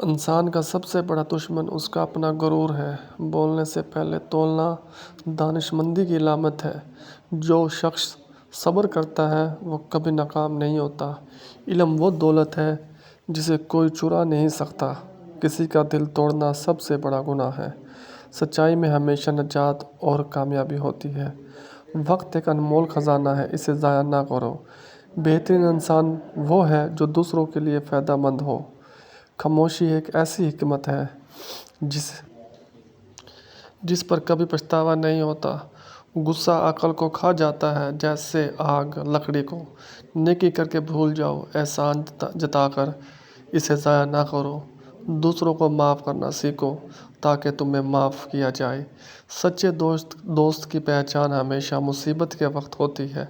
انسان کا سب سے بڑا دشمن اس کا اپنا غرور ہے۔ بولنے سے پہلے تولنا دانشمندی کی علامت ہے۔ جو شخص صبر کرتا ہے وہ کبھی ناکام نہیں ہوتا۔ علم وہ دولت ہے جسے کوئی چرا نہیں سکتا۔ کسی کا دل توڑنا سب سے بڑا گناہ ہے۔ سچائی میں ہمیشہ نجات اور کامیابی ہوتی ہے۔ وقت ایک انمول خزانہ ہے، اسے ضائع نہ کرو۔ بہترین انسان وہ ہے جو دوسروں کے لیے فائدہ مند ہو۔ خاموشی ایک ایسی حکمت ہے جس پر کبھی پچھتاوا نہیں ہوتا۔ غصہ عقل کو کھا جاتا ہے جیسے آگ لکڑی کو۔ نیکی کر کے بھول جاؤ، احسان جتا کر اسے ضائع نہ کرو۔ دوسروں کو معاف کرنا سیکھو تاکہ تمہیں معاف کیا جائے۔ سچے دوست کی پہچان ہمیشہ مصیبت کے وقت ہوتی ہے۔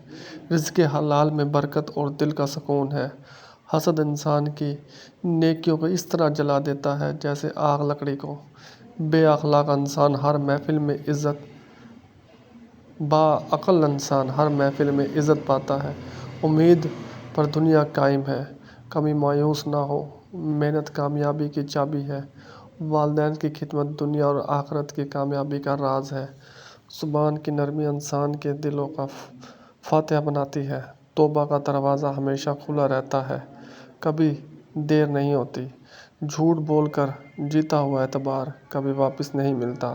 رزق حلال میں برکت اور دل کا سکون ہے۔ حسد انسان کی نیکیوں کو اس طرح جلا دیتا ہے جیسے آگ لکڑی کو۔ بے اخلاق انسان ہر محفل میں عزت پاتا ہے۔ امید پر دنیا قائم ہے، کبھی مایوس نہ ہو۔ محنت کامیابی کی چابی ہے۔ والدین کی خدمت دنیا اور آخرت کی کامیابی کا راز ہے۔ زبان کی نرمی انسان کے دلوں کا فاتح بناتی ہے۔ توبہ کا دروازہ ہمیشہ کھلا رہتا ہے، کبھی دیر نہیں ہوتی۔ جھوٹ بول کر جیتا ہوا اعتبار کبھی واپس نہیں ملتا۔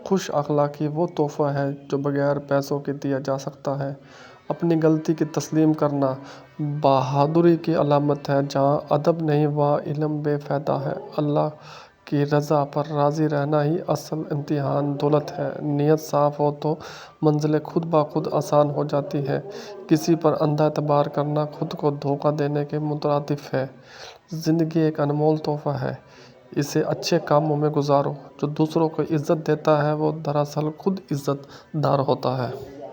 خوش اخلاقی وہ تحفہ ہے جو بغیر پیسوں کے دیا جا سکتا ہے۔ اپنی غلطی کی تسلیم کرنا بہادری کی علامت ہے۔ جہاں ادب نہیں وہاں علم بے فائدہ ہے۔ اللہ کی رضا پر راضی رہنا ہی اصل امتحان دولت ہے۔ نیت صاف ہو تو منزلیں خود بخود آسان ہو جاتی ہیں۔ کسی پر اندھا اعتبار کرنا خود کو دھوکہ دینے کے مترادف ہے۔ زندگی ایک انمول تحفہ ہے، اسے اچھے کاموں میں گزارو۔ جو دوسروں کو عزت دیتا ہے وہ دراصل خود عزت دار ہوتا ہے۔